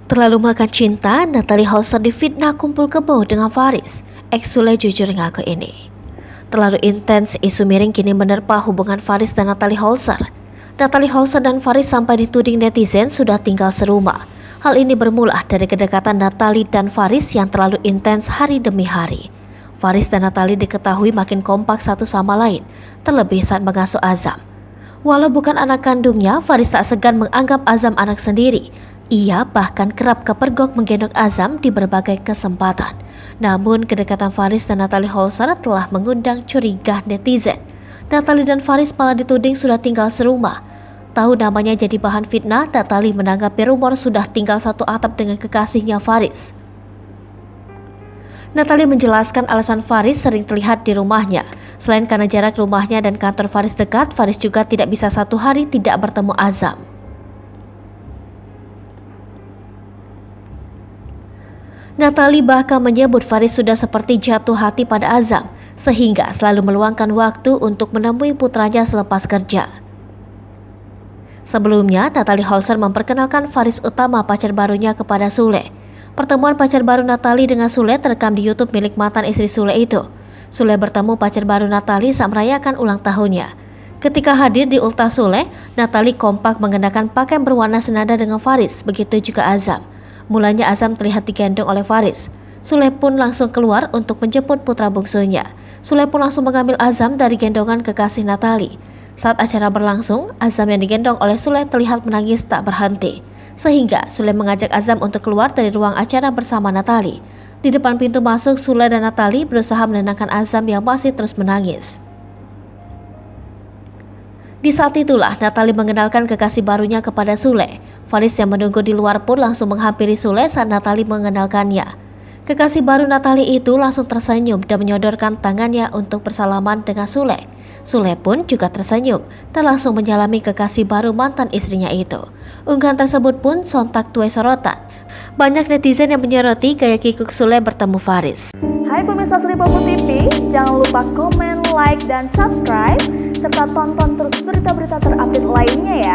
Terlalu makan cinta, Natalie Holzer difitnah kumpul kebo dengan Faris. Ex Sule jujur ngaku ini. Terlalu intens, isu miring kini menerpa hubungan Faris dan Natalie Holzer. Natalie Holzer dan Faris sampai dituding netizen sudah tinggal serumah. Hal ini bermula dari kedekatan Natalie dan Faris yang terlalu intens hari demi hari. Faris dan Natalie diketahui makin kompak satu sama lain, terlebih saat mengasuh Azam. Walau bukan anak kandungnya, Faris tak segan menganggap Azam anak sendiri. Ia bahkan kerap kepergok menggendong Azam di berbagai kesempatan. Namun kedekatan Faris dan Natalie Holzer telah mengundang curiga netizen. Natalie dan Faris malah dituding sudah tinggal serumah. Tahu namanya jadi bahan fitnah, Natalie menanggapi rumor sudah tinggal satu atap dengan kekasihnya Faris. Natalie menjelaskan alasan Faris sering terlihat di rumahnya. Selain karena jarak rumahnya dan kantor Faris dekat, Faris juga tidak bisa satu hari tidak bertemu Azam. Natalie bahkan menyebut Faris sudah seperti jatuh hati pada Azam, sehingga selalu meluangkan waktu untuk menemui putranya selepas kerja. Sebelumnya, Natalie Holzer memperkenalkan Faris Utama pacar barunya kepada Sule. Pertemuan pacar baru Natalie dengan Sule terekam di YouTube milik mantan istri Sule itu. Sule bertemu pacar baru Natalie saat merayakan ulang tahunnya. Ketika hadir di ultah Sule, Natalie kompak mengenakan pakaian berwarna senada dengan Faris, begitu juga Azam. Mulanya Azam terlihat digendong oleh Faris. Sule pun langsung keluar untuk menjemput putra bungsunya. Sule pun langsung mengambil Azam dari gendongan kekasih Natalie. Saat acara berlangsung, Azam yang digendong oleh Sule terlihat menangis tak berhenti. Sehingga Sule mengajak Azam untuk keluar dari ruang acara bersama Natalie. Di depan pintu masuk, Sule dan Natalie berusaha menenangkan Azam yang masih terus menangis. Di saat itulah Natalie mengenalkan kekasih barunya kepada Sule. Faris yang menunggu di luar pun langsung menghampiri Sule saat Natalie mengenalkannya. Kekasih baru Natalie itu langsung tersenyum dan menyodorkan tangannya untuk bersalaman dengan Sule. Sule pun juga tersenyum dan langsung menyalami kekasih baru mantan istrinya itu. Unggahan tersebut pun sontak tuai sorotan. Banyak netizen yang menyoroti gaya kikuk Sule bertemu Faris. Hai pemirsa Sri Popo TV, jangan lupa komen, like, dan subscribe, serta tonton terus berita-berita terupdate lainnya ya.